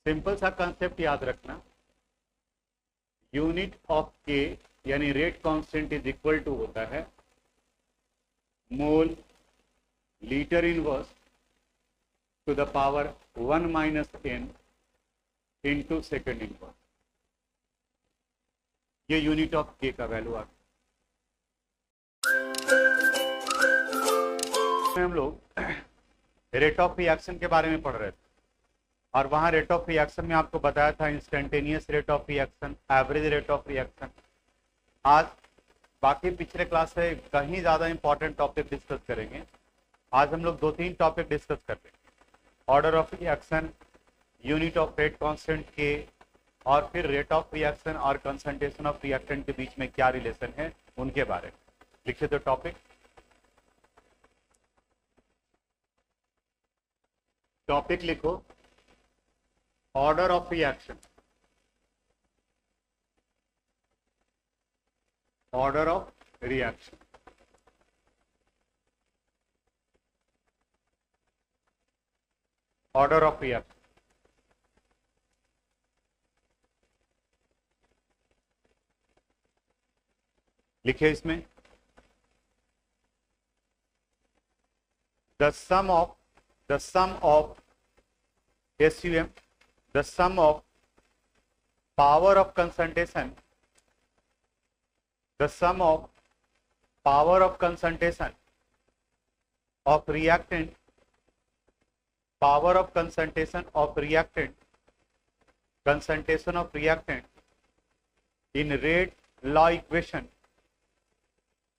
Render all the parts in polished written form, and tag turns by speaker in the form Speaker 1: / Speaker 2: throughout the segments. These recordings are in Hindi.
Speaker 1: सिंपल सा कंसेप्ट याद रखना, यूनिट ऑफ के यानी rate constant is equal to होता है mole litre inverse to the power 1 minus n into second inverse. ये यूनिट ऑफ के का वैल्यू आ गया। हम लोग रेट ऑफ रिएक्शन के बारे में पढ़ रहे थे और वहां रेट ऑफ रिएक्शन में आपको बताया था instantaneous rate of reaction, average rate of reaction. आज बाकी पिछले क्लास से कहीं ज़्यादा इंपॉर्टेंट टॉपिक डिस्कस करेंगे। आज हम लोग 2-3 टॉपिक डिस्कस कर लेंगे, order of reaction, unit of rate constant के, और फिर रेट ऑफ रिएक्शन और कंसंट्रेशन ऑफ रिएक्टेंट के बीच में क्या रिलेशन है उनके बारे में। लिखे तो टॉपिक लिखो, order of reaction, order of reaction, order of reaction. लिखिए इसमें the sum of SUM, the sum of power of concentration, the sum of power of concentration of reactant, power of concentration of reactant, concentration of reactant in rate law equation,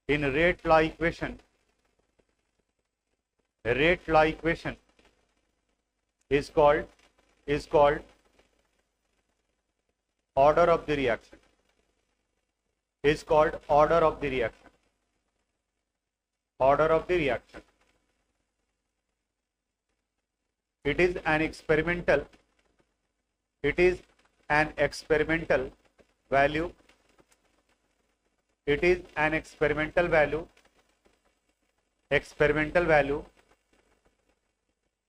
Speaker 1: in rate law equation, rate law equation is called order of the reaction, is called order of the reaction, order of the reaction. It is an experimental, it is an experimental value, it is an experimental value, experimental value,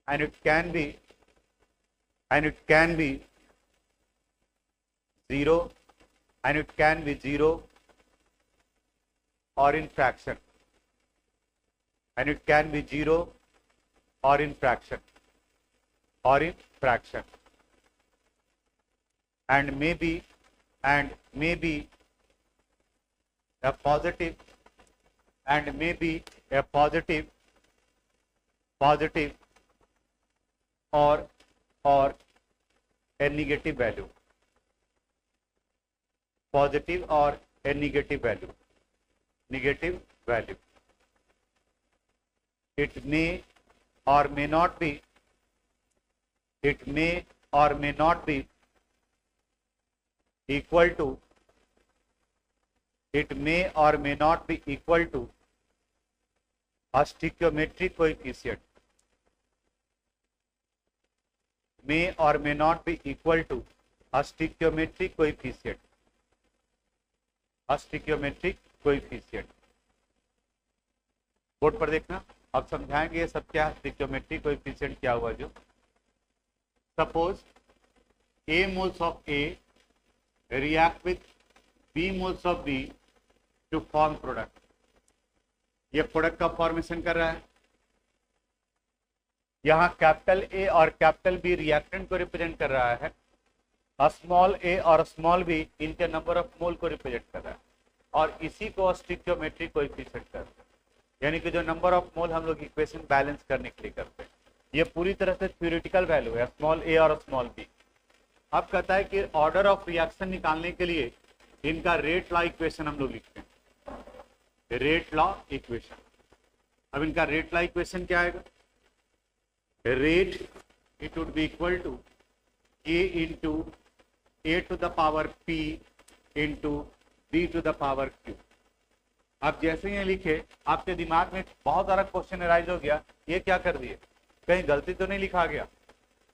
Speaker 1: and it can be zero, and it can be zero or in fraction, and it can be zero or in fraction, or in fraction, and maybe a positive, and maybe a positive or a negative value, positive or a negative value, negative value. It may or may not be, it may or may not be equal to, it may or may not be equal to a stoichiometric coefficient, may or may not be equal to a stoichiometric coefficient, a stoichiometric coefficient. Board पर देखना, अब समझाएंगे ये सब क्या है। स्टिक्योमेट्रिक कोएफिशिएंट क्या हुआ, जो suppose A moles of A react with B moles of B to form product, ये प्रोडक्ट का फॉर्मेशन कर रहा है। यहाँ कैपिटल ए और कैपिटल बी रिएक्टेंट को रिप्रेजेंट कर रहा है, स्मॉल ए और स्मॉल बी इनके नंबर ऑफ मोल को रिप्रेजेंट कर रहा है, और इसी को स्टिक्योमेट्रिक कोएफिशिएंट करते हैं, यानी कि जो नंबर ऑफ मोल हम लोग इक्वेशन बैलेंस करने के लिए करते हैं। ये पूरी तरह से थ्योरेटिकल वैल्यू है, स्मॉल ए और स्मॉल बी। अब कहता है कि ऑर्डर ऑफ रिएक्शन निकालने के लिए इनका रेट लॉ इक्वेशन हम लोग लिखते हैं, रेट लॉ इक्वेशन। अब इनका रेट लॉ इक्वेशन क्या आएगा, rate it would be equal to a into a to the power p into b to the power q. अब जैसे ये लिखे आपके दिमाग में बहुत सारा क्वेश्चन अराइज हो गया, ये क्या कर दिए, कहीं गलती तो नहीं लिखा गया।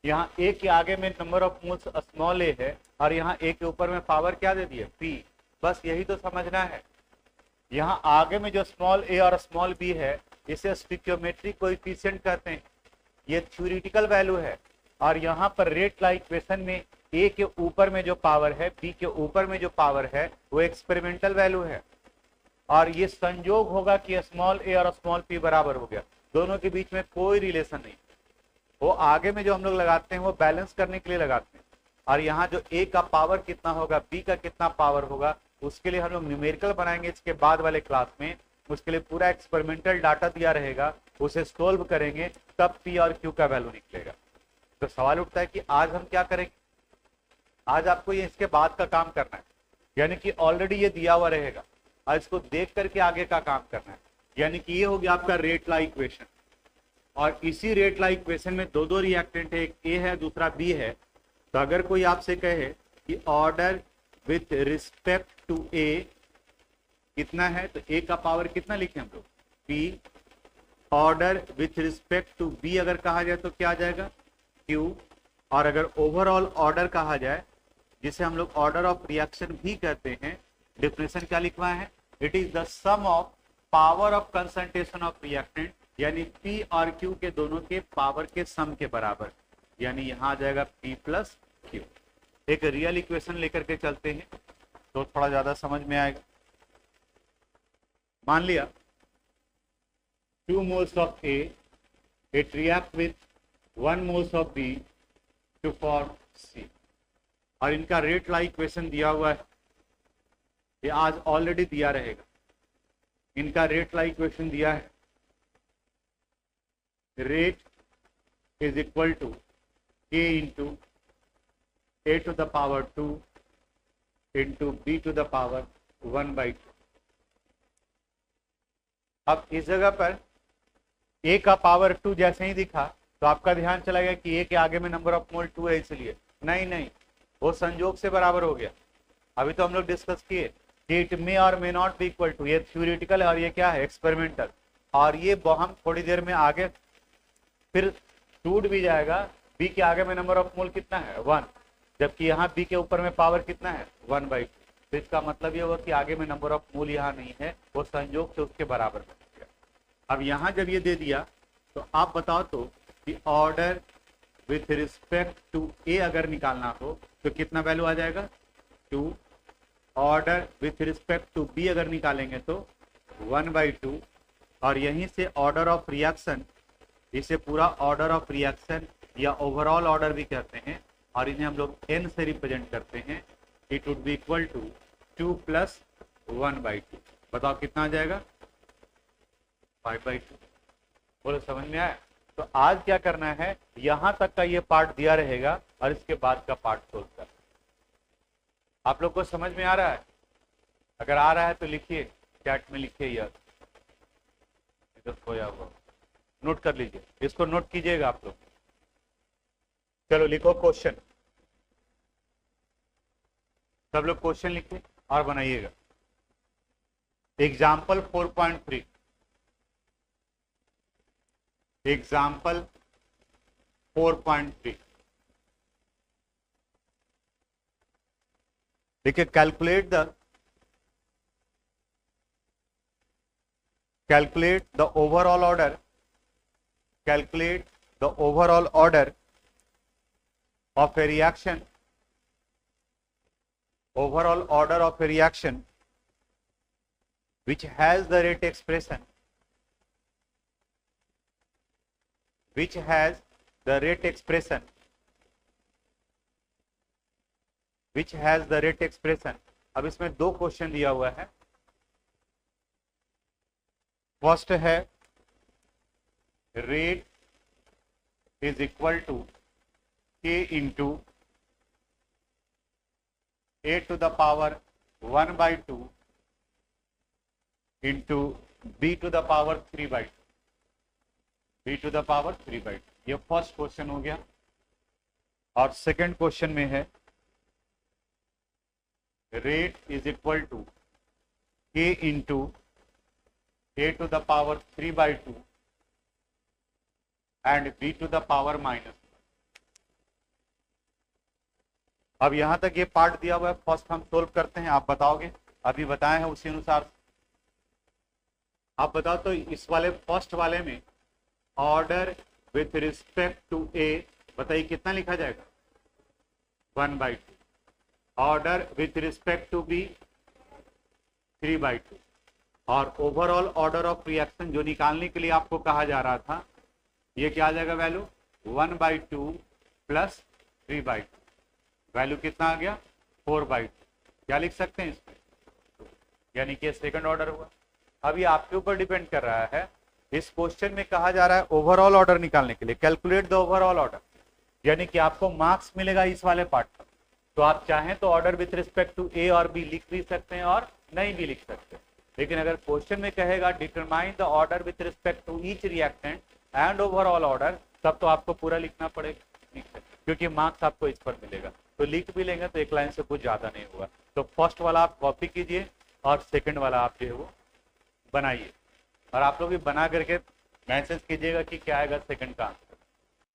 Speaker 1: यहाँ ए के आगे में नंबर ऑफ मोल्स स्मॉल ए है और यहाँ ए के ऊपर में पावर क्या दे दिए, पी। बस यही तो समझना है। यहाँ आगे में जो स्मॉल ए और स्मॉल बी है इसे स्टिक्योमेट्रिक कोएफिशिएंट कहते हैं। ये थ्योरेटिकल वैल्यू है, और यहाँ पर रेट ला इक्वेशन में ए के ऊपर में जो पावर है, बी के ऊपर में जो पावर है वो एक्सपेरिमेंटल वैल्यू है, और ये संयोग होगा कि स्मॉल ए और स्मॉल पी बराबर हो गया, दोनों के बीच में कोई रिलेशन नहीं। वो आगे में जो हम लोग लगाते हैं वो बैलेंस करने के लिए लगाते हैं, और यहाँ जो ए का पावर कितना होगा, बी का कितना पावर होगा, उसके लिए हम लोग न्यूमेरिकल बनाएंगे इसके बाद वाले क्लास में। उसके लिए पूरा एक्सपेरिमेंटल डाटा दिया रहेगा, उसे सोल्व करेंगे, तब पी और क्यू का वैल्यू निकलेगा। तो सवाल उठता है कि आज हम क्या करेंगे। आज आपको ये इसके बाद का काम करना है, यानी कि ऑलरेडी ये दिया हुआ रहेगा, आज इसको देख करके आगे का काम करना है। यानी कि ये हो गया आपका रेट ला इक्वेशन, और इसी रेट ला इक्वेशन में दो दो रिएक्टेंट है, एक ए है दूसरा बी है। तो अगर कोई आपसे कहे कि ऑर्डर विथ रिस्पेक्ट टू ए कितना है, तो ए का पावर कितना लिखे हम लोग, p. Order with respect to b अगर कहा जाए तो क्या आ जाएगा, क्यू। और अगर ओवरऑल ऑर्डर कहा जाए, जिसे हम लोग ऑर्डर ऑफ रिएक्शन भी कहते हैं, डिफिनेशन क्या लिखवाए हैं, it is the sum of power of concentration of reactant, यानी पी और क्यू के दोनों के पावर के सम के बराबर, यानी यहाँ आ जाएगा पी प्लस क्यू। एक रियल इक्वेशन लेकर के चलते हैं तो थोड़ा ज्यादा समझ में आएगा। मान लिया 2 moles of A, it react with 1 moles of B to form C, और इनका रेट ला इक्वेशन दिया हुआ है, ये आज ऑलरेडी दिया रहेगा। इनका रेट ला इक्वेशन दिया है, rate is equal to K into A to the power 2 into B to the power 1/2। अब इस जगह पर ए का पावर 2 जैसे ही दिखा तो आपका ध्यान चला गया कि ए के आगे में नंबर ऑफ मोल 2 है, इसलिए नहीं, वो संयोग से बराबर हो गया। अभी तो हम लोग डिस्कस किए कि इट मे और may not be equal to, ये थ्योरेटिकल है और ये क्या है, एक्सपेरिमेंटल। और ये हम थोड़ी देर में आगे फिर टूट भी जाएगा। बी के आगे में नंबर ऑफ मोल कितना है, 1, जबकि यहाँ बी के ऊपर में पावर कितना है, 1/2। तो इसका मतलब ये हुआ कि आगे में नंबर ऑफ मोल यहाँ नहीं है, वो संयोग से उसके बराबर में हो गया। अब यहाँ जब ये दे दिया तो आप बताओ तो कि order with respect to a अगर निकालना हो तो कितना वैल्यू आ जाएगा, 2। Order with respect to b अगर निकालेंगे तो 1/2। और यहीं से ऑर्डर ऑफ रिएक्शन, इसे पूरा ऑर्डर ऑफ रिएक्शन या ओवरऑल ऑर्डर भी कहते हैं, और इन्हें हम लोग n से रिप्रेजेंट करते हैं। It would be equal to 2 + 1/2। बताओ कितना आ जाएगा, 5/2। बोलो समझ में आया। तो आज क्या करना है, यहां तक का ये पार्ट दिया रहेगा और इसके बाद का पार्ट सोल्व कर। आप लोग को समझ में आ रहा है? अगर आ रहा है तो लिखिए, चैट में लिखिए यार, इधर खोया हुआ नोट कर लीजिए, इसको नोट कीजिएगा आप लोग। चलो लिखो क्वेश्चन, सब लोग क्वेश्चन लिखिए और बनाइएगा। एग्जाम्पल 4.3, एग्जाम्पल 4.3 देखिए, calculate the overall order, calculate the overall order of a reaction, overall order of a reaction which has the rate expression, which has the rate expression, which has the rate expression। अब इसमें दो क्वेश्चन दिया हुआ है। फर्स्ट है rate is equal to K into A to the power 1/2 into B to the power 3/2, B to the power 3/2। ये फर्स्ट क्वेश्चन हो गया। और सेकंड क्वेश्चन में है rate is equal to K into A to the power 3/2 and B to the power -। अब यहां तक ये पार्ट दिया हुआ है, फर्स्ट हम सोल्व करते हैं, आप बताओगे, अभी बताए हैं उसी अनुसार आप बताओ। तो इस वाले फर्स्ट वाले में order with respect to a बताइए कितना लिखा जाएगा, 1/2। Order with respect to b 3/2। और ओवरऑल ऑर्डर ऑफ रिएक्शन जो निकालने के लिए आपको कहा जा रहा था, ये क्या आ जाएगा वैल्यू, 1/2 प्लस 3/2। वैल्यू कितना आ गया, 4/2। क्या लिख सकते हैं इसमें, यानी कि सेकंड ऑर्डर हुआ। अब ये आपके ऊपर डिपेंड कर रहा है, इस क्वेश्चन में कहा जा रहा है ओवरऑल ऑर्डर निकालने के लिए, कैलकुलेट द ओवरऑल ऑर्डर, यानी कि आपको मार्क्स मिलेगा इस वाले पार्ट पर। तो आप चाहें तो ऑर्डर विथ रिस्पेक्ट टू ए और बी लिख भी सकते हैं और नहीं भी लिख सकते हैं। लेकिन अगर क्वेश्चन में कहेगा determine the order with respect to each reactant and overall order, तब तो आपको पूरा लिखना पड़ेगा, क्योंकि मार्क्स आपको इस पर मिलेगा। तो लिख भी लेंगे तो एक लाइन से कुछ ज्यादा नहीं होगा। तो फर्स्ट वाला आप कॉपी कीजिए और सेकंड वाला आप जो है वो बनाइए, और आप लोग भी बना करके मैसेज कीजिएगा कि क्या आएगा सेकंड का आंसर।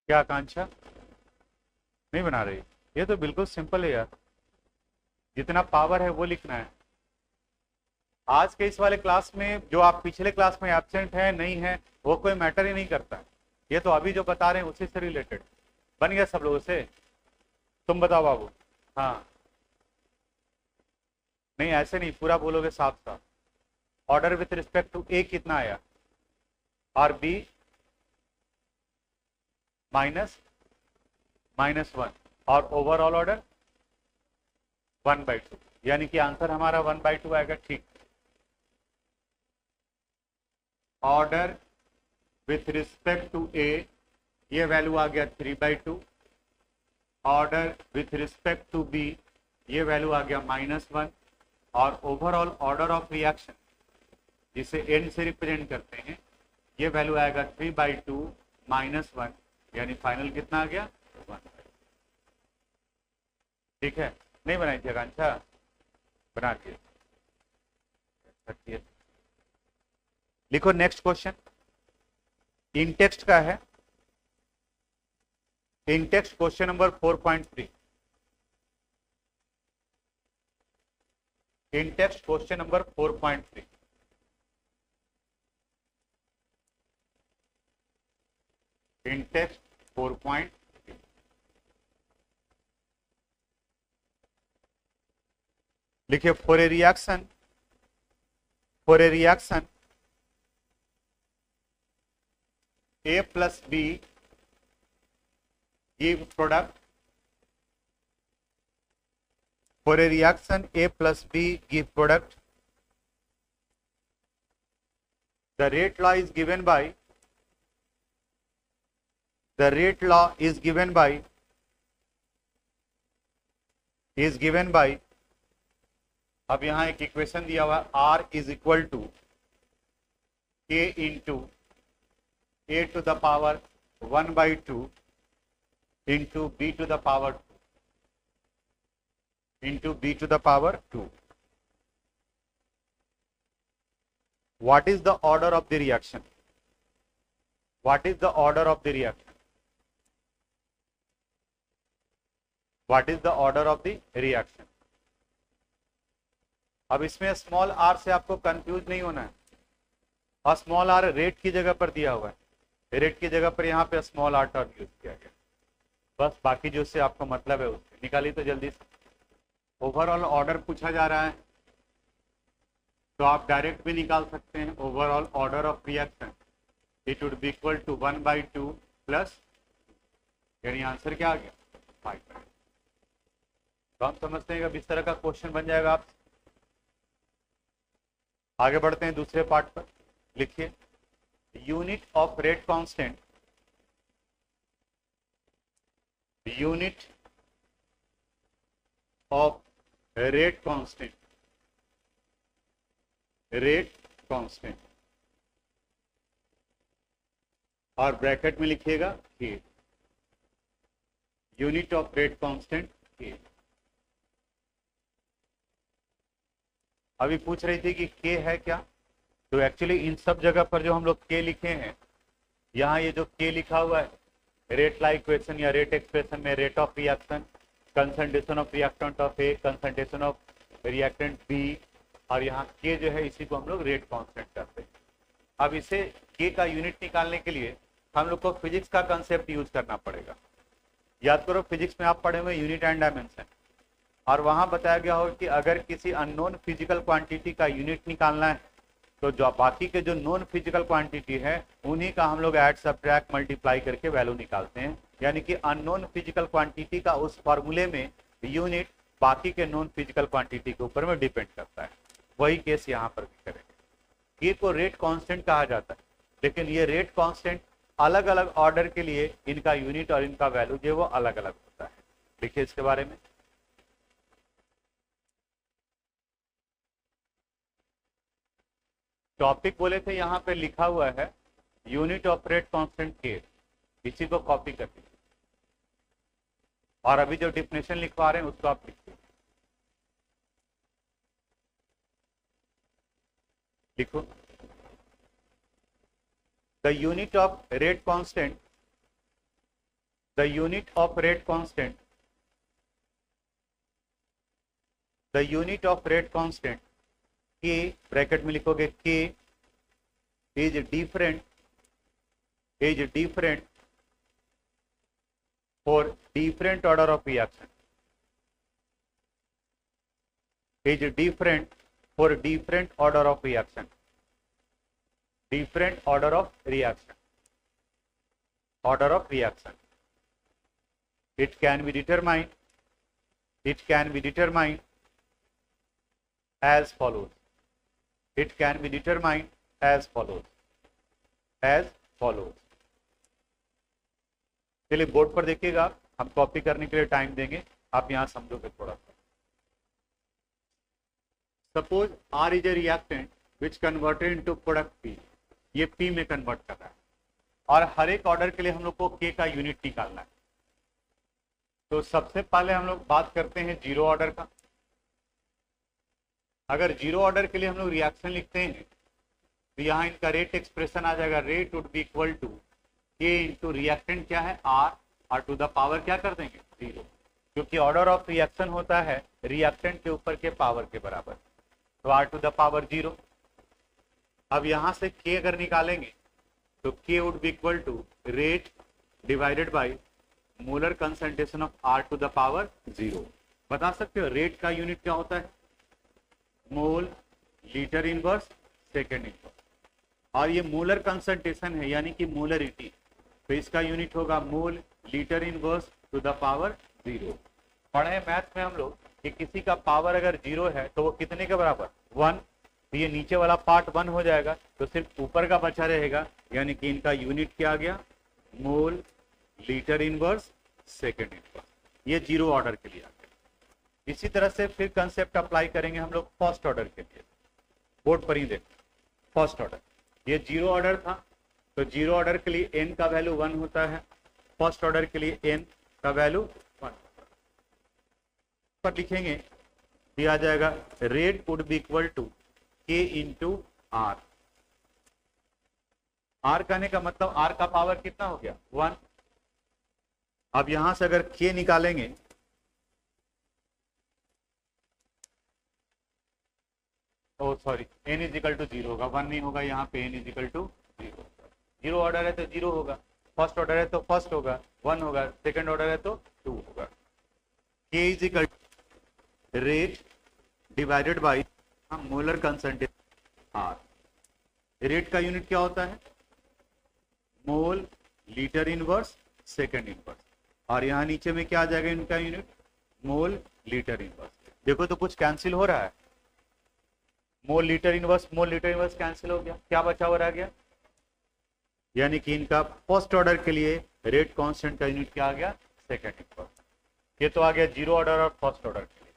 Speaker 1: क्या आकांक्षा नहीं बना रही, ये तो बिल्कुल सिंपल है यार, जितना पावर है वो लिखना है। आज के इस वाले क्लास में जो आप पिछले क्लास में एब्सेंट है नहीं है वो कोई मैटर ही नहीं करता है, ये तो अभी जो बता रहे हैं उसी से रिलेटेड। बन गया सब लोगों से, तुम बताओ बाबू। हाँ नहीं ऐसे नहीं, पूरा बोलोगे साफ साफ। ऑर्डर विथ रिस्पेक्ट टू ए कितना आया, और बी -1, और ओवरऑल ऑर्डर 1/2, यानी कि आंसर हमारा 1/2 आएगा। ठीक, order with respect to a, ये वैल्यू आ गया 3/2। Order with respect to b, ये वैल्यू आ गया -1, और ओवरऑल ऑर्डर ऑफ रिएक्शन जिसे एंड से रिप्रेजेंट करते हैं, ये वैल्यू आएगा 3/2 -1, यानी फाइनल कितना आ गया, 1। ठीक है, नहीं बनाई थी आकांक्षा, बना दिए। लिखो नेक्स्ट क्वेश्चन, इन टेक्स्ट का है, इन टेक्स्ट क्वेश्चन नंबर 4.3। इन टेक्स्ट क्वेश्चन नंबर 4.3। इन टेक्स्ट 4.3 लिखिए, for a reaction A plus B give product, for a reaction A plus B give product, the rate law is given by, अब यहां एक इक्वेशन दिया हुआ R is equal to K into A to the power 1/2 into B to the power 2. What is the order of the reaction? What is the order of the reaction? What is the order of the reaction? अब इसमें स्मॉल r से आपको कंफ्यूज नहीं होना है, और स्मॉल r रेट की जगह पर दिया हुआ है, रेट की जगह पर यहाँ पे स्मॉल r टर्म यूज किया गया। बस बाकी जो से आपको मतलब है उससे निकालिए तो जल्दी से। ओवरऑल ऑर्डर पूछा जा रहा है तो आप डायरेक्ट भी निकाल सकते हैं, overall order of reaction it would be equal to 1/2 plus, यानी आंसर क्या आ गया, 5। तो हम समझते हैं कि इस तरह का क्वेश्चन बन जाएगा। आप आगे बढ़ते हैं दूसरे पार्ट पर। लिखिए, unit of rate constant, unit of rate constant, rate constant, और ब्रैकेट में लिखिएगा K, unit of rate constant K। अभी पूछ रही थी कि K है क्या, तो एक्चुअली इन सब जगह पर जो हम लोग K लिखे हैं, यहाँ ये जो K लिखा हुआ है रेट ला इक्वेशन या रेट एक्सप्रेशन में, rate of reaction, concentration of reactant of a, concentration of reactant b, और यहाँ K जो है इसी को हम लोग रेट कांस्टेंट करते हैं। अब इसे K का यूनिट निकालने के लिए हम लोग को फिजिक्स का कंसेप्ट यूज करना पड़ेगा। याद करो फिजिक्स में आप पढ़े हुए यूनिट एंड डायमेंशन, और वहां बताया गया हो कि अगर किसी अननोन फिजिकल क्वांटिटी का यूनिट निकालना है तो जो बाकी के जो नॉन फिजिकल क्वांटिटी है उन्हीं का हम लोग ऐड सब्ट्रैक्ट मल्टीप्लाई करके वैल्यू निकालते हैं। यानी कि अननोन फिजिकल क्वांटिटी का उस फॉर्मूले में यूनिट बाकी के नॉन फिजिकल क्वांटिटी के ऊपर में डिपेंड करता है। वही केस यहाँ पर भी करेंगे। ये को रेट कांस्टेंट कहा जाता है, लेकिन ये रेट कांस्टेंट अलग अलग ऑर्डर के लिए इनका यूनिट और इनका वैल्यू जो वो अलग अलग होता है। देखिए इसके बारे में, टॉपिक बोले थे यहाँ पे लिखा हुआ है यूनिट ऑफ रेट कांस्टेंट के, इसी को कॉपी कर लीजिए और अभी जो डिफिनेशन लिखवा रहे हैं उसको आप लिखिए। लिखो, the unit of rate constant, the unit of rate constant, the unit of rate constant के ब्रैकेट में लिखोगे के is different for different order of reaction, is different for different order of reaction, different order of reaction, order of reaction. It can be determined as follows, it can be determined as follows, as follows। चलिए बोर्ड पर देखिएगा, हम कॉपी करने के लिए टाइम देंगे, आप यहां समझोगे थोड़ा सा। Suppose R is a reactant which converted into product P, ये P में कन्वर्ट कर रहा है और हर एक ऑर्डर के लिए हम लोग को K का यूनिट निकालना है। तो सबसे पहले हम लोग बात करते हैं जीरो ऑर्डर का। अगर जीरो ऑर्डर के लिए हम लोग रिएक्शन लिखते हैं तो यहाँ इनका रेट एक्सप्रेशन आ जाएगा, rate would be equal to k into reactant क्या है R, और टू द पावर क्या कर देंगे जीरो, क्योंकि ऑर्डर ऑफ रिएक्शन होता है रिएक्टेंट के ऊपर के पावर के बराबर, तो R to the power zero. अब यहाँ से K अगर निकालेंगे तो K would be equal to rate divided by molar concentration of R to the power zero. बता सकते हो रेट का यूनिट क्या होता है, mole litre inverse second inverse, और ये मोलर कंसंट्रेशन है यानी कि मोलरिटी, तो इसका यूनिट होगा मोल litre inverse to the power zero. पढ़े मैथ में हम लोग कि किसी का पावर अगर जीरो है तो वो कितने के बराबर, वन, तो ये नीचे वाला पार्ट वन हो जाएगा तो सिर्फ ऊपर का बचा रहेगा, यानी कि इनका यूनिट क्या आ गया, mole litre inverse second inverse. ये जीरो ऑर्डर के लिए आ गया। इसी तरह से फिर कंसेप्ट अप्लाई करेंगे हम लोग फर्स्ट ऑर्डर के लिए। बोर्ड पर ही देखो, फर्स्ट ऑर्डर, ये जीरो ऑर्डर था तो जीरो ऑर्डर के लिए n का वैल्यू 1 होता है, फर्स्ट ऑर्डर के लिए n का वैल्यू 1 पर लिखेंगे, दिया जाएगा rate would be equal to k into r. R कहने का मतलब आर का पावर कितना हो गया, 1। अब यहां से अगर k निकालेंगे oh sorry n is equal to zero होगा, 1 नहीं होगा, यहाँ पे n is equal to zero. Zero order है तो जीरो होगा, फर्स्ट ऑर्डर है तो फर्स्ट होगा 1 होगा, सेकंड ऑर्डर है तो 2 होगा। k is equal rate divided by molar concentration R। Rate का यूनिट क्या होता है, mole litre inverse second inverse, और यहाँ नीचे में क्या आ जाएगा इनका यूनिट, मोल लीटर इनवर्स। देखो तो कुछ कैंसिल हो रहा है, मोल लीटर इनवर्स कैंसिल हो गया, क्या बचा हुआ रह गया, यानी कि इनका फर्स्ट ऑर्डर के लिए रेट कांस्टेंट का यूनिट क्या आ गया, सेकंड इनवर्स। ये तो आ गया जीरो ऑर्डर और फर्स्ट ऑर्डर के लिए।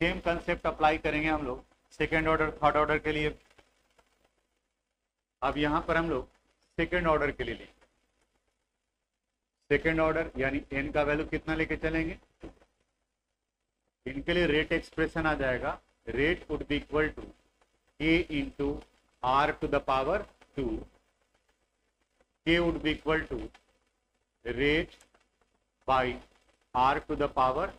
Speaker 1: सेम कंसेप्ट अप्लाई करेंगे हम लोग सेकंड ऑर्डर थर्ड ऑर्डर के लिए। अब यहां पर हम लोग सेकंड ऑर्डर के लिए लेंगे, सेकंड ऑर्डर यानी n का वैल्यू कितना लेके चलेंगे, इनके लिए रेट एक्सप्रेशन आ जाएगा, rate would be equal to k into are to the power 2, k would be equal to rate by r to the power,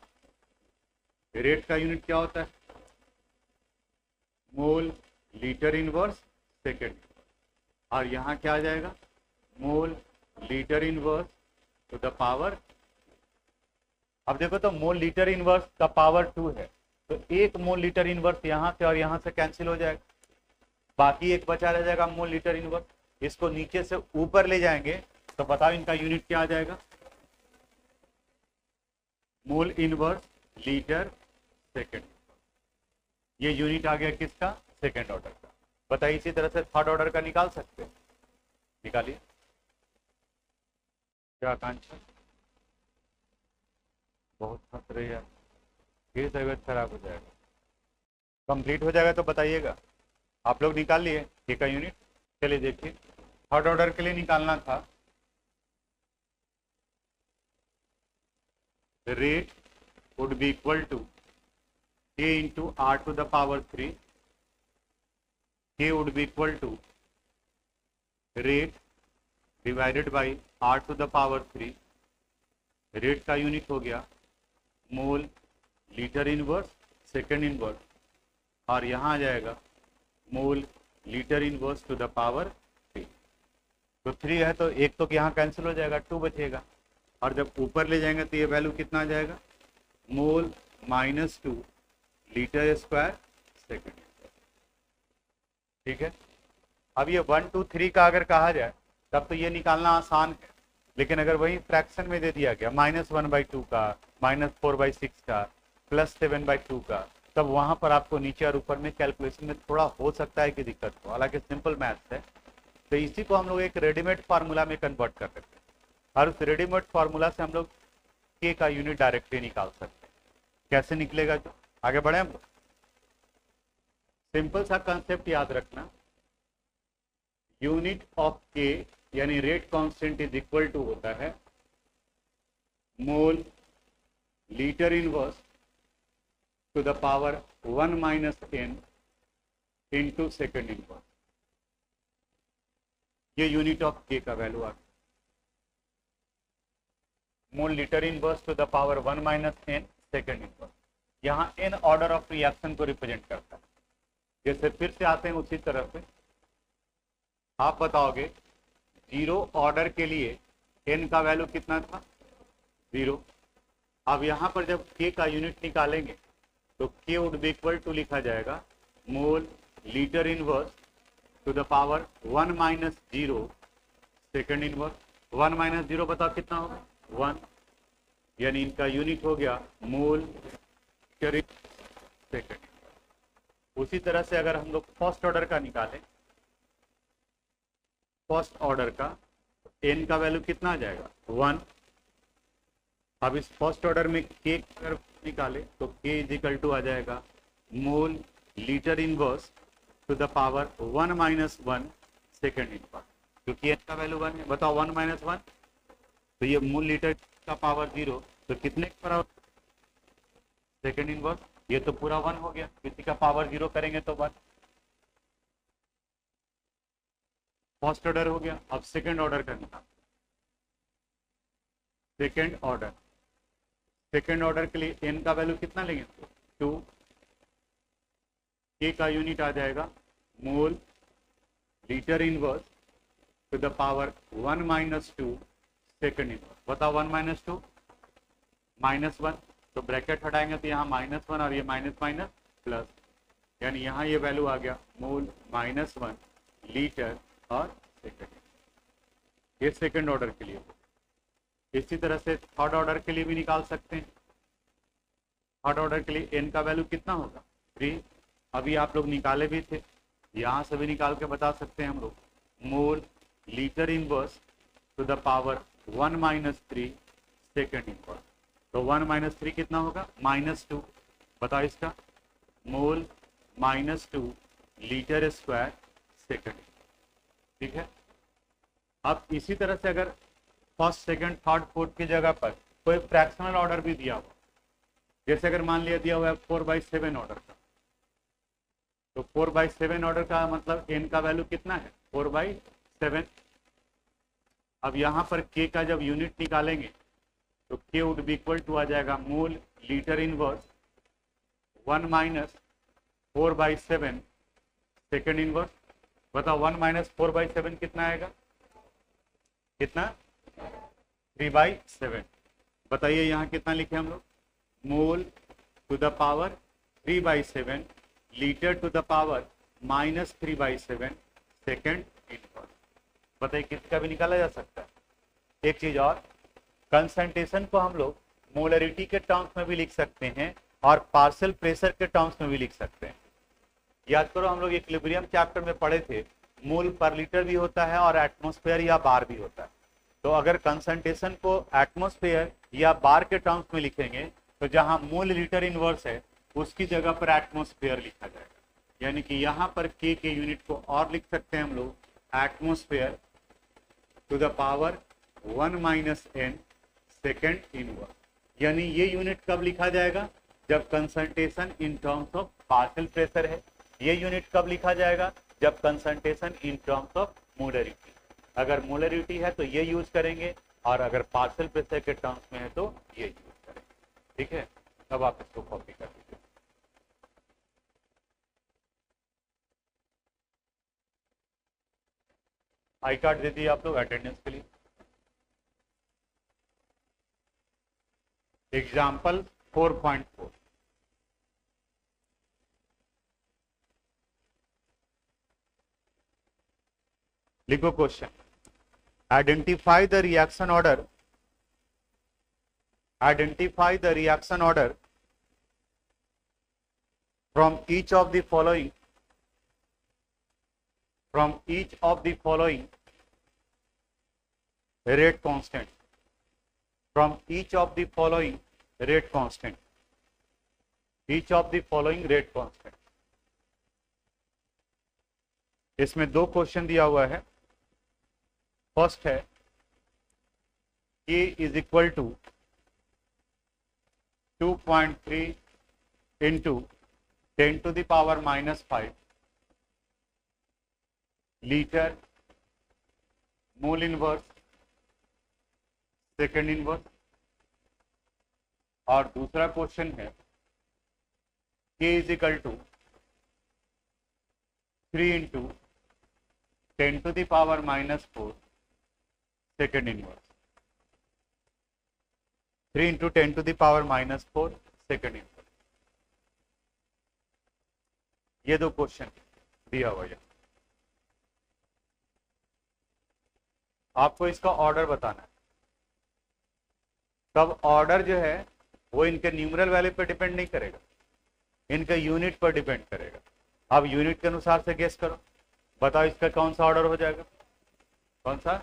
Speaker 1: rate का यूनिट क्या होता है, mole litre inverse second inverse, और यहाँ क्या आ जाएगा, mole litre inverse to the power अब देखो तो मोल लीटर इनवर्स का पावर 2 है, तो 1 मोल लीटर इनवर्स यहाँ से और यहाँ से कैंसिल हो जाएगा, बाकी एक बचा रह जाएगा मोल लीटर इनवर्स। इसको नीचे से ऊपर ले जाएंगे तो बताओ इनका यूनिट क्या आ जाएगा, मोल इनवर्स लीटर सेकेंड। ये यूनिट आ गया किसका, सेकेंड ऑर्डर का। बताइए इसी तरह से थर्ड ऑर्डर का निकाल सकते हैं, निकालिए। क्या आकांक्षा, बहुत फंस रही है, फिर तबियत खराब हो जाएगा। कंप्लीट हो जाएगा तो बताइएगा। आप लोग निकाल लिए के का यूनिट। चलिए देखिए, थर्ड ऑर्डर के लिए निकालना था, rate would be equal to k into are to the power 3, k would be equal to rate divided by R to the power 3। Rate का यूनिट हो गया mole litre inverse second inverse, और यहाँ आ जाएगा mole litre inverse to the power 3। तो 3 है तो एक तो यहाँ कैंसिल हो जाएगा, 2 बचेगा, और जब ऊपर ले जाएंगे तो ये वैल्यू कितना आ जाएगा, मोल -2 लीटर स्क्वायर सेकेंड। ठीक है। अब ये 1 2 3 का अगर कहा जाए तब तो ये निकालना आसान है, लेकिन अगर वही फ्रैक्शन में दे दिया गया -1/2 का, -4/6 का, +7/2 का, तब वहां पर आपको नीचे और ऊपर में कैलकुलेशन में थोड़ा हो सकता है कि दिक्कत हो, हालांकि सिंपल मैथ्स है। तो इसी को हम लोग एक रेडीमेड फार्मूला में कन्वर्ट कर सकते हैं, और उस रेडीमेड फार्मूला से हम लोग के का यूनिट डायरेक्टली निकाल सकते हैं। कैसे निकलेगा, जो आगे बढ़े हम लोग, सिंपल सा कंसेप्ट याद रखना, यूनिट ऑफ के यानी rate constant is equal to होता है mole litre inverse to the power 1 - n into second inverse. ये यूनिट ऑफ के का वैल्यू आ गया, mole litre inverse to the power 1 - n second inverse. यहाँ n ऑर्डर ऑफ रिएक्शन को रिप्रेजेंट करता है। जैसे फिर से आते हैं उसी तरह से, आप बताओगे 0 ऑर्डर के लिए n का वैल्यू कितना था, 0। अब यहाँ पर जब k का यूनिट निकालेंगे तो k would be equal to लिखा जाएगा mole litre inverse to the power 1 - 0 second inverse. 1 - 0 बताओ कितना होगा, 1, यानी इनका यूनिट हो गया मोल लीटर सेकेंड। उसी तरह से अगर हम लोग फर्स्ट ऑर्डर का निकालें, फर्स्ट ऑर्डर का n का वैल्यू कितना आ जाएगा, 1। अब इस फर्स्ट ऑर्डर में k अगर निकाले तो k इज इक्वल टू आ जाएगा mole litre inverse to the power 1 - 1 second inverse, क्योंकि n का वैल्यू 1 है। बताओ 1 - 1, तो ये मोल लीटर का पावर 0, तो कितने का बराबर, सेकेंड इनवर्स। ये तो पूरा 1 हो गया, किसी का पावर 0 करेंगे तो 1। फर्स्ट ऑर्डर हो गया। अब सेकेंड ऑर्डर का निकाल, सेकेंड ऑर्डर, सेकेंड ऑर्डर के लिए n का वैल्यू कितना लेंगे, 2। k का यूनिट आ जाएगा mole litre inverse to the power 1 - 2 second inverse. बताओ 1 - 2 -1, तो ब्रैकेट हटाएंगे तो यहाँ -1 और ये माइनस माइनस प्लस, यानी यहाँ ये वैल्यू आ गया मोल -1 लीटर और सेकेंड। ये सेकेंड ऑर्डर के लिए। इसी तरह से थर्ड ऑर्डर के लिए भी निकाल सकते हैं। थर्ड ऑर्डर के लिए n का वैल्यू कितना होगा, 3। अभी आप लोग निकाले भी थे, यहाँ से भी निकाल के बता सकते हैं हम लोग, मोल litre inverse to the power 1 - 3 second inverse. तो 1 - 3 कितना होगा, -2। बताओ इसका, मोल -2 लीटर स्क्वायर सेकेंड। ठीक है। अब इसी तरह से अगर फर्स्ट सेकंड थर्ड फोर्थ की जगह पर कोई फ्रैक्शनल ऑर्डर भी दिया हुआ, जैसे अगर मान लिया दिया हुआ है 4/7 ऑर्डर का, तो 4/7 ऑर्डर का मतलब n का वैल्यू कितना है, 4/7। अब यहाँ पर k का जब यूनिट निकालेंगे तो k would be equal to आ जाएगा mole litre inverse 1 - 4/7 second inverse. बताओ 1 - 4/7 कितना आएगा, कितना, 3/7। बताइए यहाँ कितना लिखे हम लोग, mole to the power 3/7 litre to the power -3/7 second inverse. बताइए किसका भी निकाला जा सकता है। एक चीज और, कंसंट्रेशन को हम लोग मोलरिटी के टर्म्स में भी लिख सकते हैं और पार्शियल प्रेशर के टर्म्स में भी लिख सकते हैं। याद करो हम लोग इक्विलिब्रियम चैप्टर में पढ़े थे, मोल पर लीटर भी होता है और एटमॉस्फेयर या बार भी होता है। तो अगर कंसंट्रेशन को एटमॉस्फेयर या बार के टर्म्स में लिखेंगे तो जहां मोल लीटर इनवर्स है उसकी जगह पर एटमॉस्फेयर लिखा जाएगा। यानी कि यहाँ पर के यूनिट को और लिख सकते हैं हम लोग atmosphere to the power 1 - n second inverse. यानी ये यूनिट कब लिखा जाएगा, जब concentration in terms of partial pressure है। ये यूनिट कब लिखा जाएगा, जब concentration in terms of molarity. अगर मोलरिटी है तो ये यूज करेंगे और अगर पार्शियल प्रेशर के टर्म्स में है तो ये यूज करेंगे। ठीक है, अब आप इसको कॉपी कर लीजिए। आई कार्ड दे दिए आप लोग अटेंडेंस के लिए। एग्जाम्पल 4.4, लिखो question, identify the reaction order, identify the reaction order from each of the following, from each of the following rate constant, from each of the following rate constant, each of the following rate constant। इसमें दो क्वेश्चन दिया हुआ है। फर्स्ट है k is equal to 2.3 into 10⁻⁻5 litre mole inverse second inverse. और दूसरा क्वेश्चन है k is equal to 3 into 10⁻⁻4 second inverse, 3 into 10⁻⁻4 second inverse. ये दो क्वेश्चन दिया हुआ है, आपको इसका ऑर्डर बताना है। तब ऑर्डर जो है वो इनके न्यूमरल वैल्यू पर डिपेंड नहीं करेगा, इनके यूनिट पर डिपेंड करेगा। अब यूनिट के अनुसार से गेस करो, बताओ इसका कौन सा ऑर्डर हो जाएगा, कौन सा,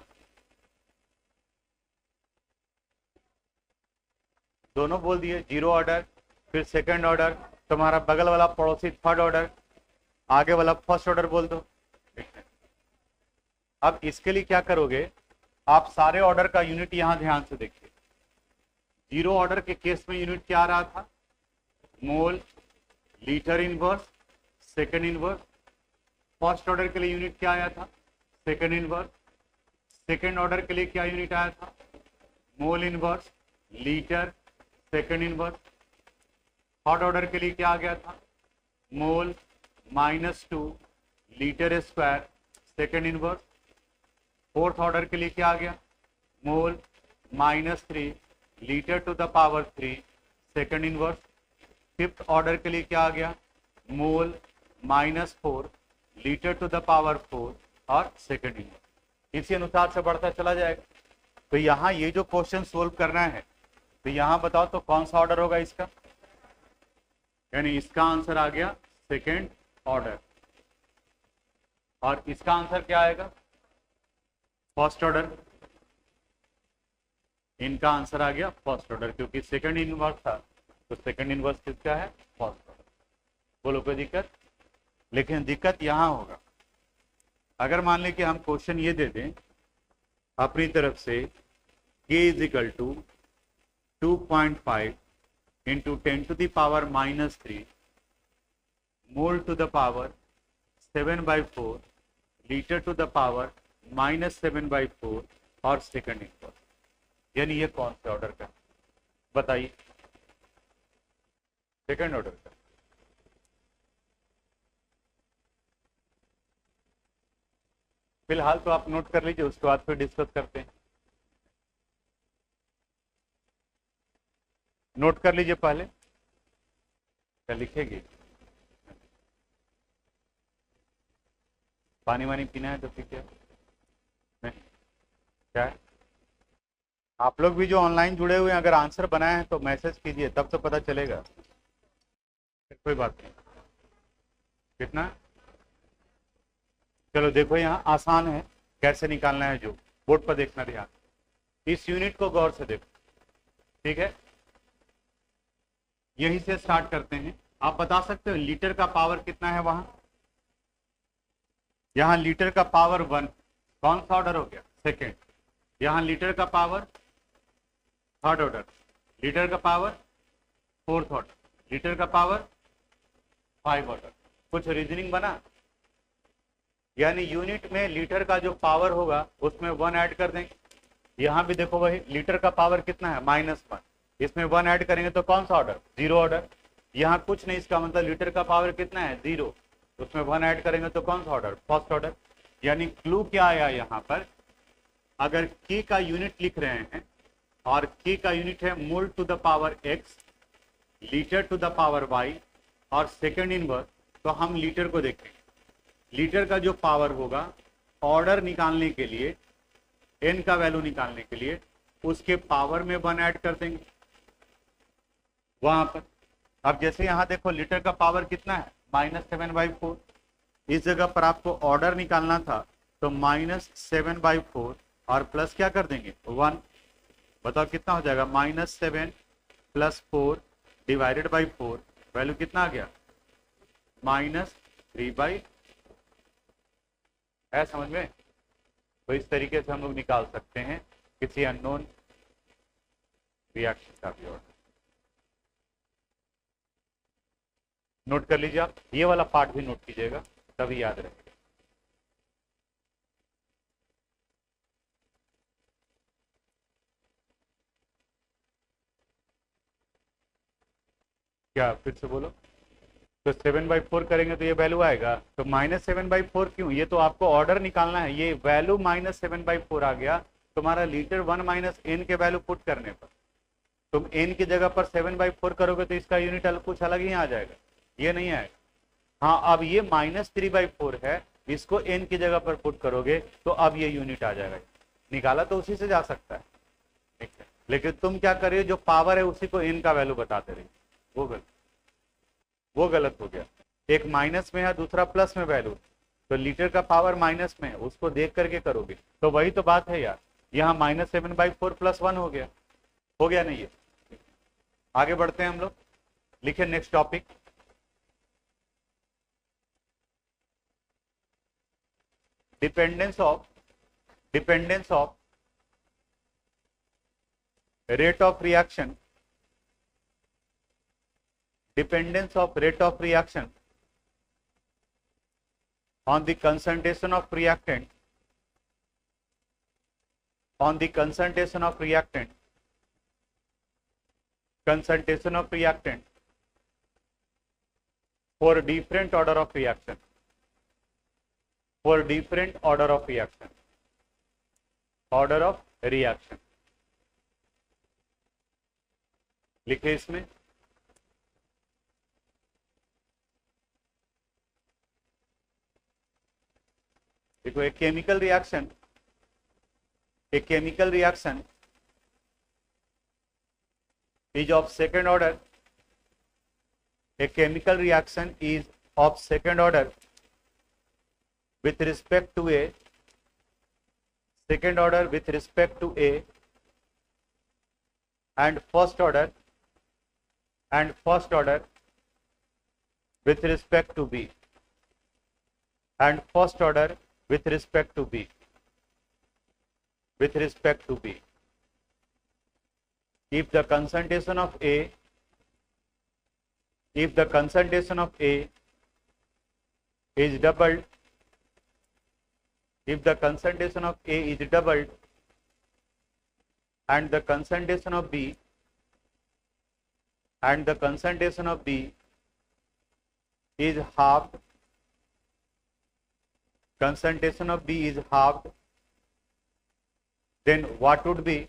Speaker 1: दोनों बोल दिए, जीरो ऑर्डर, फिर सेकंड ऑर्डर, तुम्हारा बगल वाला पड़ोसी थर्ड ऑर्डर, आगे वाला फर्स्ट ऑर्डर बोल दो। अब इसके लिए क्या करोगे, आप सारे ऑर्डर का यूनिट यहां ध्यान से देखिए। जीरो ऑर्डर के केस में यूनिट क्या आ रहा था, मोल litre inverse second inverse. First order के लिए यूनिट क्या आया था, सेकेंड इनवर्स। सेकेंड ऑर्डर के लिए क्या यूनिट आया था, mole inverse litre second inverse. Third order के लिए क्या आ गया था, mole -2 litre square second inverse. Fourth order के लिए क्या आ गया, mole -3 litre to the power 3 second inverse. Fifth order के लिए क्या आ गया, mole -4 litre to the power 4 और सेकेंड इनवर्स। इसी अनुसार से बढ़ता चला जाएगा। तो यहाँ ये जो क्वेश्चन सोल्व करना है, तो यहाँ बताओ तो कौन सा ऑर्डर होगा इसका, यानी इसका आंसर आ गया सेकेंड ऑर्डर, और इसका आंसर क्या आएगा, फर्स्ट ऑर्डर। इनका आंसर आ गया फर्स्ट ऑर्डर, क्योंकि सेकंड इनवर्स था तो सेकंड इनवर्स किसका है, फर्स्ट ऑर्डर। बोलो कोई दिक्कत, लेकिन दिक्कत यहां होगा, अगर मान लें कि हम क्वेश्चन ये दे दें अपनी तरफ से k is equal to 2.5 into 10⁻³ mole to the power 7/4 litre to the power -7/4 और सेकंड इनवर्स। यानी ये कौन से ऑर्डर का, बताइए, सेकंड ऑर्डर का। फिलहाल तो आप नोट कर लीजिए, उसके बाद फिर डिस्कस करते हैं। नोट कर लीजिए पहले, क्या लिखेगी। पानी वानी पीना है तो पी क्या, नहीं क्या है। आप लोग भी जो ऑनलाइन जुड़े हुए हैं अगर आंसर बनाए हैं तो मैसेज कीजिए, तब तो पता चलेगा। फिर कोई बात नहीं। कितना, चलो देखो यहाँ आसान है कैसे निकालना है, जो बोर्ड पर देखना ध्यान, इस यूनिट को गौर से देखो, ठीक है। यहीं से स्टार्ट करते हैं। आप बता सकते हो लीटर का पावर कितना है वहां, यहां लीटर का पावर 1, कौन सा ऑर्डर हो गया, सेकेंड। यहां लीटर का पावर थर्ड ऑर्डर, लीटर का पावर फोर्थ ऑर्डर, लीटर का पावर 5 ऑर्डर। कुछ रीजनिंग बना, यानी यूनिट में लीटर का जो पावर होगा उसमें 1 ऐड कर देंगे। यहां भी देखो वही, लीटर का पावर कितना है, -1, इसमें 1 ऐड करेंगे तो कौन सा ऑर्डर, 0 ऑर्डर। यहाँ कुछ नहीं, इसका मतलब लीटर का पावर कितना है, 0, उसमें 1 ऐड करेंगे तो कौन सा ऑर्डर, फर्स्ट ऑर्डर। यानी क्लू क्या आया यहाँ पर, अगर की का यूनिट लिख रहे हैं और की का यूनिट है mole to the power x, litre to the power y और सेकेंड इनवर्स, तो हम लीटर को देखेंगे। लीटर का जो पावर होगा ऑर्डर निकालने के लिए, n का वैल्यू निकालने के लिए उसके पावर में 1 ऐड कर देंगे वहां पर। अब जैसे यहां देखो लीटर का पावर कितना है, -7/4, इस जगह पर आपको ऑर्डर निकालना था तो -7/4 और प्लस क्या कर देंगे 1, बताओ कितना हो जाएगा, -7 + 4 डिवाइडेड बाई 4, वैल्यू कितना आ गया, -3/, है समझ में। तो इस तरीके से हम लोग निकाल सकते हैं किसी अननोन रिएक्शन का भी ऑर्डर। नोट कर लीजिए आप, ये वाला पार्ट भी नोट कीजिएगा तभी याद रहेगा। क्या फिर से बोलो, तो 7/4 करेंगे तो ये वैल्यू आएगा, तो -7/4 क्यों, ये तो आपको ऑर्डर निकालना है, ये वैल्यू -7/4 आ गया तुम्हारा लीटर 1 - n के वैल्यू पुट करने पर। तुम n की जगह पर 7/4 करोगे तो इसका यूनिट कुछ अलग ही आ जाएगा, ये नहीं आएगा। हाँ अब ये -3/4 है, इसको n की जगह पर पुट करोगे तो अब ये यूनिट आ जाएगा। निकाला तो उसी से जा सकता है, ठीक है, लेकिन तुम क्या कर रहे हो, जो पावर है उसी को n का वैल्यू बताते रहे, वो गलत हो गया। एक माइनस में है, दूसरा प्लस में वैल्यू, तो लीटर का पावर माइनस में है, उसको देख करके करोगे तो वही तो बात है यार। यहाँ -7/4 + 1 हो गया नहीं है। आगे बढ़ते हैं हम लोग, लिखे next topic, dependence of rate of reaction, dependence of rate of reaction on the concentration of reactant, for different order of reaction, order of reaction लिखे इसमें। देखो एक chemical reaction is of second order, a chemical reaction is of second order with respect to a and first order with respect to B, and first order with respect to B, if the concentration of A is doubled, and the concentration of B is halved, then what would be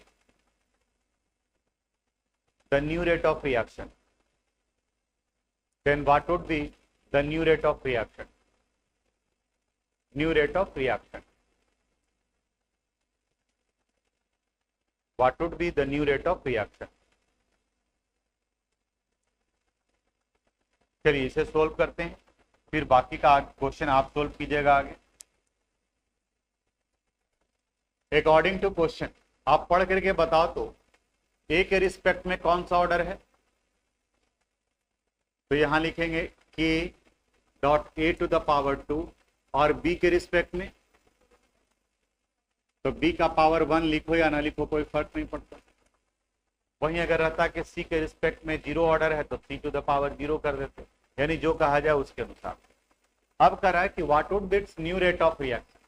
Speaker 1: the new rate of reaction, then what would be the new rate of reaction? New rate of reaction. What would be the new rate of reaction? चलिए इसे सोल्व करते हैं, फिर बाकी का क्वेश्चन आप सोल्व कीजिएगा आगे। अकॉर्डिंग टू क्वेश्चन आप पढ़ करके बताओ तो ए के रिस्पेक्ट में कौन सा ऑर्डर है? तो यहां लिखेंगे k dot a to the power 2 और b के रिस्पेक्ट में तो b का पावर 1 लिखो या ना लिखो कोई फर्क नहीं पड़ता। वहीं अगर रहता कि c के रिस्पेक्ट में 0 ऑर्डर है तो c टू द पावर 0 कर देते, यानी जो कहा जाए उसके अनुसार। अब कह रहा है कि what would be it's new rate of reaction,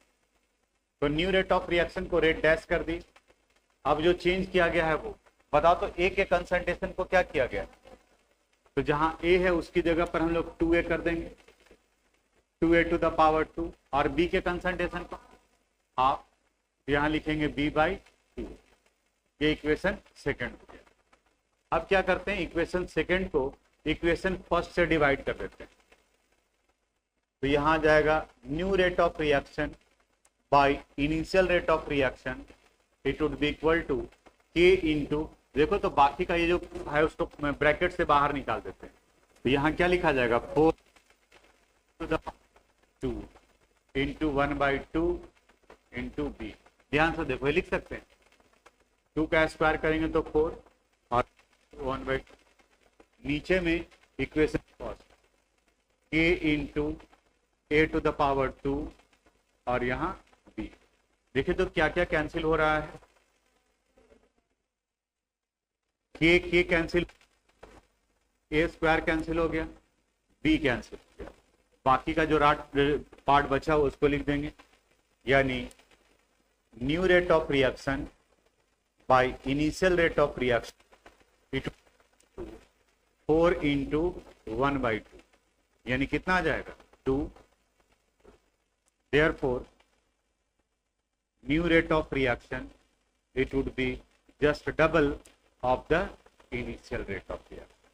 Speaker 1: तो न्यू रेट ऑफ रिएक्शन को रेट डैश कर दी। अब जो चेंज किया गया है वो बताओ तो ए के कंसंट्रेशन को क्या किया गया? तो जहां ए है उसकी जगह पर हम लोग 2a कर देंगे, 2a टू द पावर 2, और b के कंसंट्रेशन को हाफ, यहां लिखेंगे b/2। ये इक्वेशन सेकंड हो गया। अब क्या करते हैं, इक्वेशन सेकंड को इक्वेशन फर्स्ट से डिवाइड कर देते हैं। तो यहां जाएगा new rate of reaction by initial rate of reaction, it would be equal to k into, देखो तो बाकी का ये जो है उसको ब्रैकेट से बाहर निकाल देते हैं। तो यहाँ क्या लिखा जाएगा 4 to the 2 into 1/2 into b। ध्यान से देखो ये लिख सकते हैं, 2 का स्क्वायर करेंगे तो 4 और 1/2, नीचे में equation first k into a to the power 2 और यहाँ b। देखिए तो क्या क्या कैंसिल हो रहा है, के कैंसिल, ए स्क्वायर कैंसिल हो गया, बी कैंसिल हो गया, बाकी का जो पार्ट बचा उसको लिख देंगे, यानी new rate of reaction by initial rate of reaction 4 into 1/2, यानी कितना आ जाएगा 2। Therefore new rate of reaction it would be just double of the initial rate of reaction,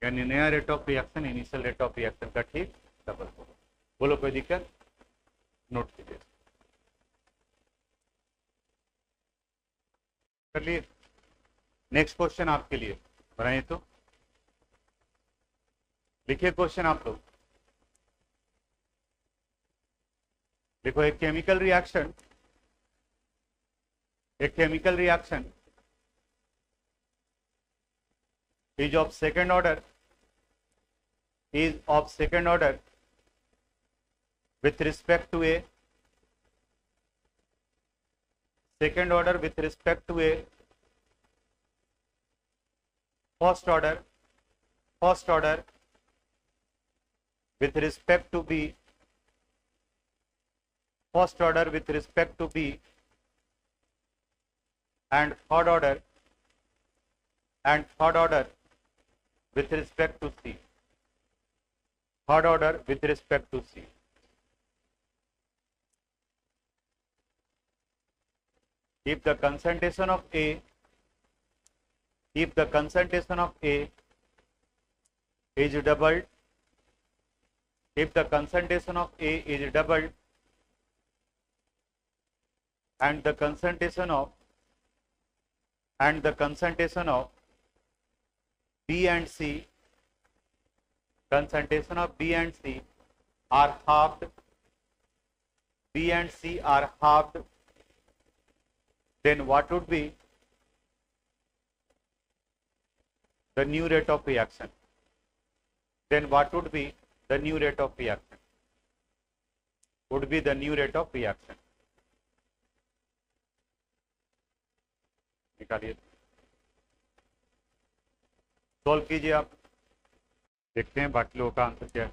Speaker 1: यानी नया rate of reaction initial rate of reaction का ठीक डबल होगा। बोलो कोई दिक्कत? नोट कीजिए, कर लिए। नेक्स्ट क्वेश्चन आपके लिए बनाइए, तो लिखिए क्वेश्चन आप लोग। देखो एक chemical reaction is of second order with respect to a second order with respect to a first order with respect to b, first order with respect to b, and third order with respect to C, third order with respect to C. If the concentration of A is doubled, if the concentration of A is doubled and the concentration of B and C, concentration of B and C are halved, then what would be the new rate of reaction? Then what would be the new rate of reaction? Would be the new rate of reaction. निकालिए, सॉल्व कीजिए आप, देखते हैं बाकी लोगों का आंसर क्या है।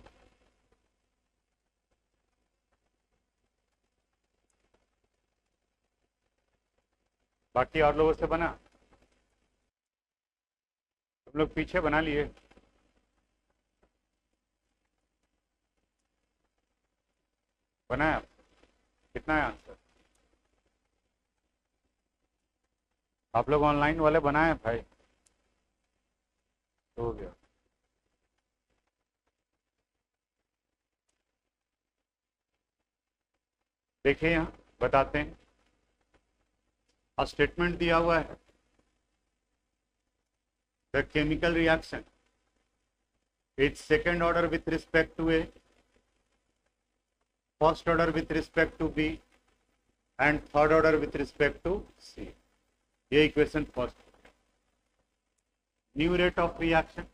Speaker 1: बाकी और लोगों से बना, तुम लोग पीछे बना लिए, बनाया, कितना है आंसर? आप लोग ऑनलाइन वाले बनाए भाई? हो गया। देखिए यहाँ बताते हैं, स्टेटमेंट दिया हुआ है, the chemical reaction is second order with respect to A, first order with respect to B and third order with respect to C. ये equation first. New rate of reaction,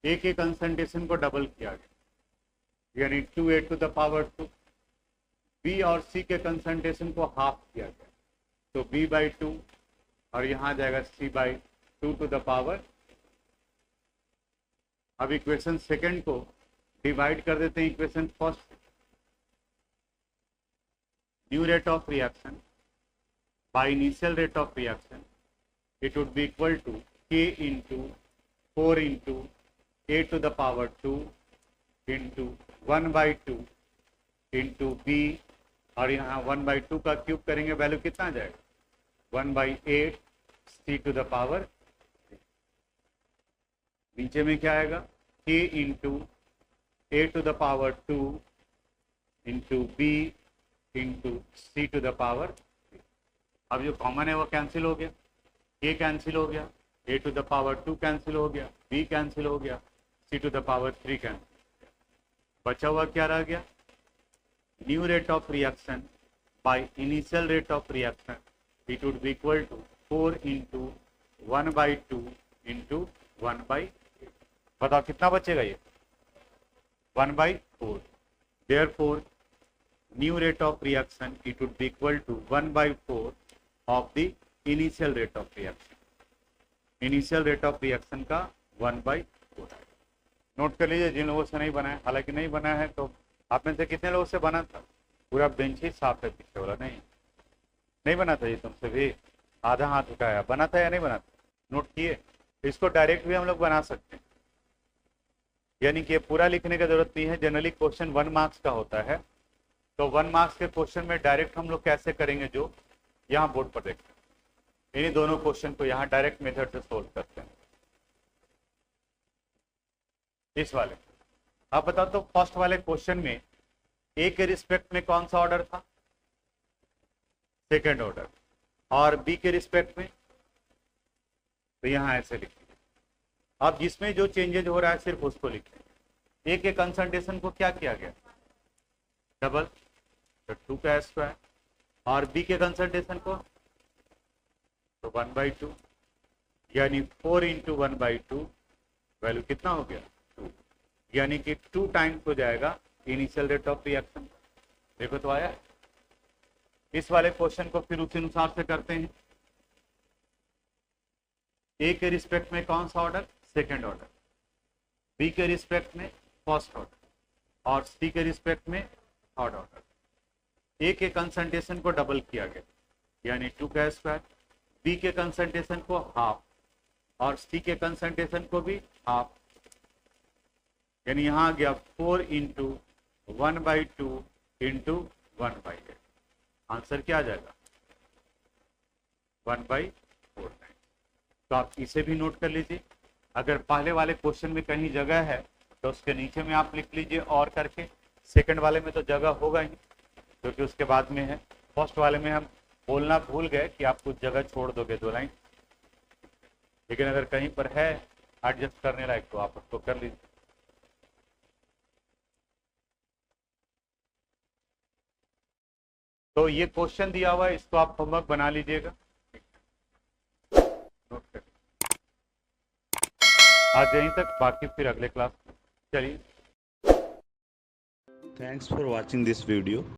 Speaker 1: A के कंसंट्रेशन को डबल किया गया यानी 2a to the power 2, B और सी के कंसंट्रेशन को हाफ किया गया तो b/2 और यहां जाएगा c/2 टू द पावर। अब इक्वेशन सेकंड को डिवाइड कर देते हैं इक्वेशन फर्स्ट से। New rate of reaction by initial rate of reaction it would be equal to k into 4 into a to the power 2 into 1/2 into b और यहाँ 1/2 का क्यूब करेंगे वैल्यू कितना आ जाएगा 1/8 c to the power। नीचे में क्या आएगा k into a to the power 2 into b into c to the power। अब जो कॉमन है वो कैंसिल हो गया, a कैंसिल हो गया, a to the power 2 cancel हो गया, b कैंसिल हो गया, c to the power 3 cancel. बचा हुआ क्या रह गया, new rate of reaction by initial rate of reaction it would be equal to 4 into 1/2 into 1/8। बताओ कितना बचेगा ये 1/4। Therefore new rate of reaction it would be equal to 1/4 of the initial rate of reaction. Initial rate of reaction का 1/4 है। नोट कर लीजिए जिन लोगों से नहीं बना है, हालांकि नहीं बना है तो आप में से कितने लोगों से बना था? पूरा बेंच ही साफ है पीछे वाला। नहीं बना था ये तुमसे भी? आधा हाथ उठाया, बना था या नहीं बना था? नोट किए? इसको डायरेक्ट भी हम लोग बना सकते हैं, यानी कि पूरा लिखने की जरूरत नहीं है। जनरली क्वेश्चन 1 मार्क्स का होता है, तो 1 मार्क्स के क्वेश्चन में डायरेक्ट हम लोग कैसे करेंगे, जो यहाँ बोर्ड पर देखते हैं। इन्हीं दोनों क्वेश्चन को यहाँ डायरेक्ट मेथड से सोल्व करते हैं। इस वाले आप बताओ तो फर्स्ट वाले क्वेश्चन में ए के रिस्पेक्ट में कौन सा ऑर्डर था? Second order. और बी के रिस्पेक्ट में तो यहाँ ऐसे लिखिए। अब जिसमें जो चेंजेज हो रहा है सिर्फ उसको लिखिए। ए के कंसंट्रेशन को क्या किया गया डबल, तो 2 का स्क्वायर, और बी के कंसंट्रेशन को तो 1/2 यानी 4 इंटू 1/2 वैल्यू कितना हो गया 2, यानी कि 2 टाइम्स हो जाएगा इनिशियल रेट ऑफ रिएक्शन। देखो तो आया। इस वाले क्वेश्चन को फिर उसी अनुसार से करते हैं। ए के रिस्पेक्ट में कौन सा ऑर्डर? Second order. बी के रिस्पेक्ट में फर्स्ट ऑर्डर, और सी के रिस्पेक्ट में थर्ड ऑर्डर। ए के कंसंट्रेशन को डबल किया गया यानी 2 का स्क्वायर, बी के कंसंट्रेशन को हाफ और सी के कंसंट्रेशन को भी हाफ, यानी यहाँ आ गया 4 इंटू 1/2 इंटू 1/8। आंसर क्या आ जाएगा 1/4। तो आप इसे भी नोट कर लीजिए। अगर पहले वाले क्वेश्चन में कहीं जगह है तो उसके नीचे में आप लिख लीजिए और करके। सेकंड वाले में तो जगह होगा ही क्योंकि उसके बाद में है। फर्स्ट वाले में हम बोलना भूल गए कि आप कुछ जगह छोड़ दोगे 2 लाइन, लेकिन अगर कहीं पर है एडजस्ट करने लायक तो आप उसको कर लीजिए। तो ये क्वेश्चन दिया हुआ है, इसको आप होमवर्क बना लीजिएगा। नोट कर आज यहीं तक, बाकी फिर अगले क्लास में। चलिए,
Speaker 2: Thanks for watching this video.